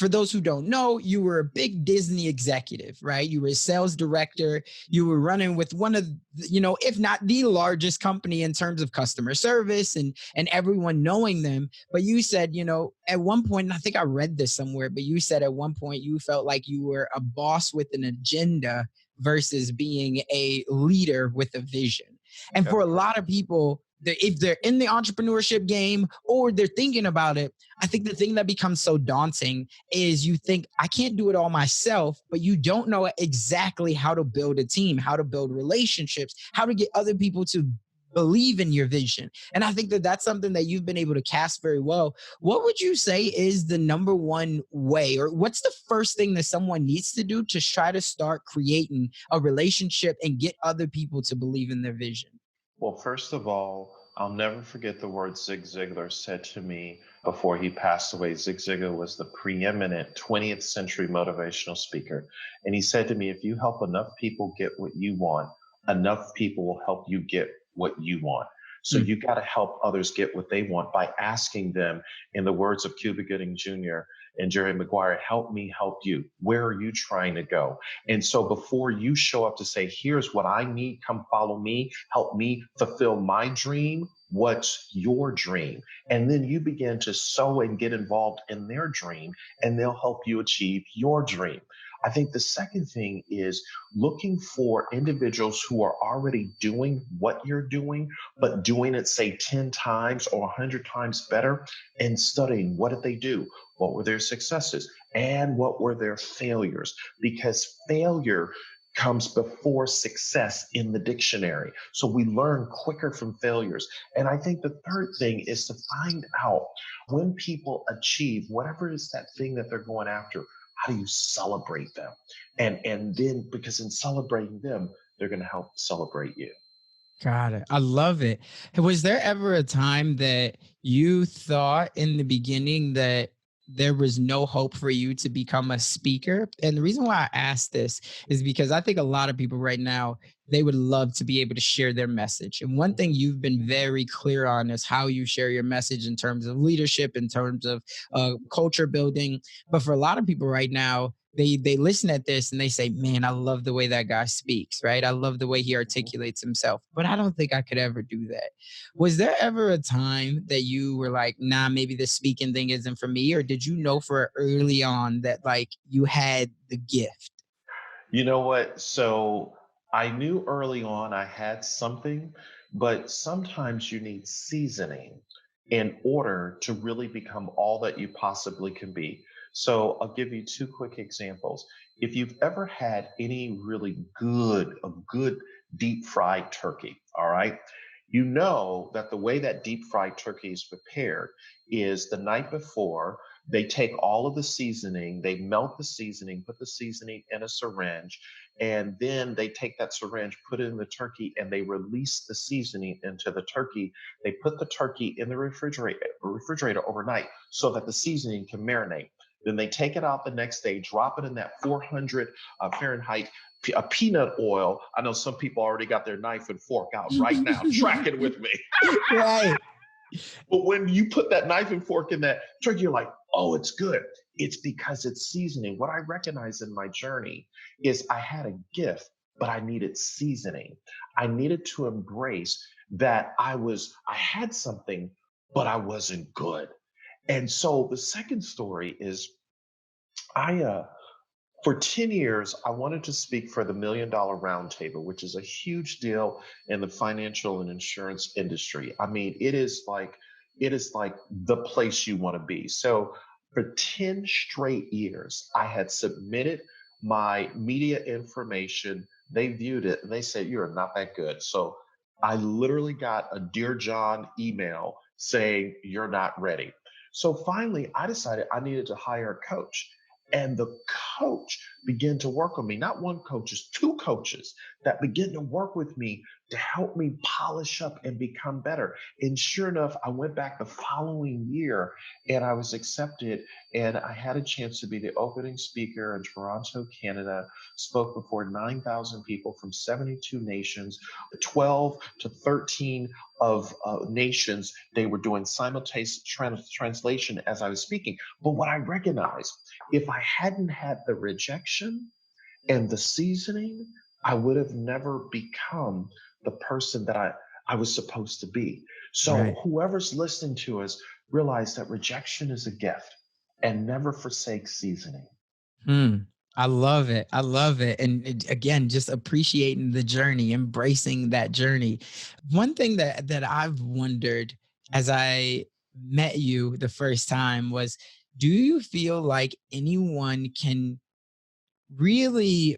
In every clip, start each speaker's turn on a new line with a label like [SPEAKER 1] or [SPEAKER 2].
[SPEAKER 1] for those who don't know, you were a big Disney executive, right? You were a sales director. You were running with one of, if not the largest company in terms of customer service and everyone knowing them. But you said, at one point, and I think I read this somewhere, but you said at one point you felt like you were a boss with an agenda versus being a leader with a vision. And for
[SPEAKER 2] That's
[SPEAKER 1] a
[SPEAKER 2] correct.
[SPEAKER 1] lot of people, if they're in the entrepreneurship game or they're thinking about it, I think the thing that becomes so daunting is you think, I can't do it all myself, but you don't know exactly how to build a team, how to build relationships, how to get other people to believe in your vision. And I think that that's something that you've been able to cast very well. What would you say is the number one way, or what's the first thing that someone needs to do to try to start creating a relationship and get other people to believe in their vision?
[SPEAKER 2] Well, first of all, I'll never forget the words Zig Ziglar said to me before he passed away. Zig Ziglar was the preeminent 20th century motivational speaker. And he said to me, if you help enough people get what you want, enough people will help you get what you want. So
[SPEAKER 1] Mm.
[SPEAKER 2] you got to help others get what they want by asking them, in the words of Cuba Gooding Jr. and Jerry Maguire, help me help you. Where are you trying to go? And so before you show up to say, here's what I need, come follow me, help me fulfill my dream, what's your dream? And then you begin to sow and get involved in their dream, and they'll help you achieve your dream. I think the second thing is looking for individuals who are already doing what you're doing, but doing it, say, 10 times or 100 times better, and studying what did they do? What were their successes? And what were their failures? Because failure comes before success in the dictionary. So we learn quicker from failures. And I think the third thing is to find out when people achieve whatever is that thing that they're going after, how do you celebrate them? And then because in celebrating them, they're going to help celebrate you.
[SPEAKER 1] Got it. I love it. Was there ever a time that you thought in the beginning that there was no hope for you to become a speaker? And the reason why I ask this is because I think a lot of people right now, they would love to be able to share their message. And one thing you've been very clear on is how you share your message in terms of leadership, in terms of culture building. But for a lot of people right now, they listen at this and they say, man, I love the way that guy speaks, right? I love the way he articulates himself, but I don't think I could ever do that. Was there ever a time that you were like, nah, maybe the speaking thing isn't for me? Or did you know for early on that like you had the gift?
[SPEAKER 2] You know what? So I knew early on I had something, but sometimes you need seasoning in order to really become all that you possibly can be. So I'll give you two quick examples. If you've ever had any really a good deep fried turkey, all right, you know that the way that deep fried turkey is prepared is the night before. They take all of the seasoning, they melt the seasoning, put the seasoning in a syringe, and then they take that syringe, put it in the turkey, and they release the seasoning into the turkey. They put the turkey in the refrigerator overnight so that the seasoning can marinate. Then they take it out the next day, drop it in that 400 Fahrenheit peanut oil. I know some people already got their knife and fork out right now, tracking with me.
[SPEAKER 1] Right.
[SPEAKER 2] But when you put that knife and fork in that turkey, you're like, oh, it's good. It's because it's seasoning. What I recognized in my journey is I had a gift, but I needed seasoning. I needed to embrace that I had something, but I wasn't good. And so the second story is I for 10 years, I wanted to speak for the $1 Million Roundtable, which is a huge deal in the financial and insurance industry. I mean, it is like the place you want to be. So for 10 straight years, I had submitted my media information. They viewed it and they said, you're not that good. So I literally got a Dear John email saying, you're not ready. So finally, I decided I needed to hire a coach. And the coach began to work on me. Not one coach, just two coaches that began to work with me to help me polish up and become better. And sure enough, I went back the following year and I was accepted. And I had a chance to be the opening speaker in Toronto, Canada, spoke before 9,000 people from 72 nations, 12 to 13 of nations. They were doing simultaneous translation as I was speaking. But what I recognized, if I hadn't had the rejection and the seasoning, I would have never become the person that I was supposed to be. So
[SPEAKER 1] Right.
[SPEAKER 2] whoever's listening to us, realize that rejection is a gift and never forsake seasoning.
[SPEAKER 1] Hmm. I love it. I love it. And again, just appreciating the journey, embracing that journey. One thing that I've wondered as I met you the first time was, do you feel like anyone can really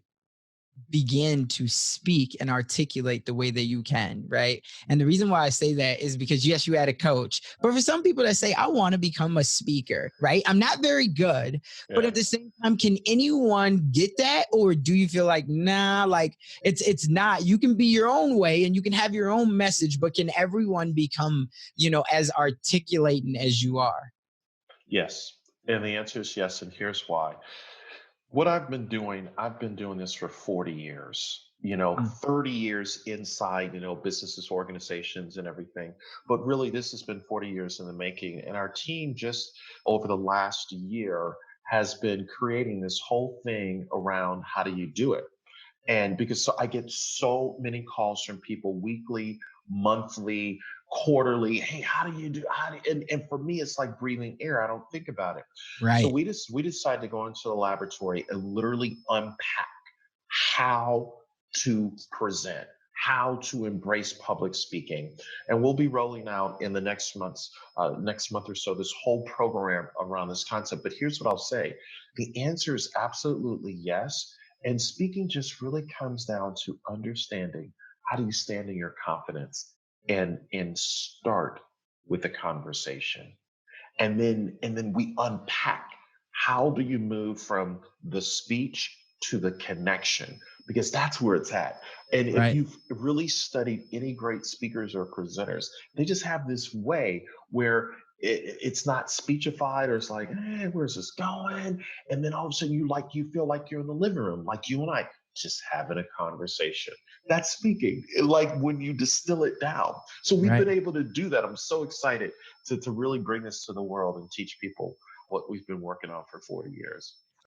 [SPEAKER 1] begin to speak and articulate the way that you can, right? And the reason why I say that is because, yes, you had a coach, but for some people that say, I want to become a speaker, right? I'm not very good, but
[SPEAKER 2] Yeah.
[SPEAKER 1] at the same time, can anyone get that? Or do you feel like, nah, like it's not, you can be your own way and you can have your own message, but can everyone become, as articulating as you are?
[SPEAKER 2] Yes. And the answer is yes. And here's why. I've been doing this for 40 years,
[SPEAKER 1] Mm.
[SPEAKER 2] 30 years inside, businesses, organizations, and everything. But really, this has been 40 years in the making. And our team, just over the last year, has been creating this whole thing around how do you do it? And because I get so many calls from people weekly, monthly, quarterly. Hey, how do you do? And for me, it's like breathing air. I don't think about it. So
[SPEAKER 1] Right,
[SPEAKER 2] we decided to go into the laboratory and literally unpack how to present, how to embrace public speaking. And we'll be rolling out in the next month or so, this whole program around this concept. But here's what I'll say. The answer is absolutely yes. And speaking just really comes down to understanding how do you stand in your confidence and start with a conversation. And then we unpack how do you move from the speech to the connection, because that's where it's at. And if
[SPEAKER 1] right,
[SPEAKER 2] you've really studied any great speakers or presenters, they just have this way where it's not speechified, or it's like, hey, where's this going? And then all of a sudden you feel like you're in the living room, like you and I just having a conversation. That's speaking, like when you distill it down. So we've
[SPEAKER 1] right.
[SPEAKER 2] been able to do that. I'm so excited to really bring this to the world and teach people what we've been working on for 40 years.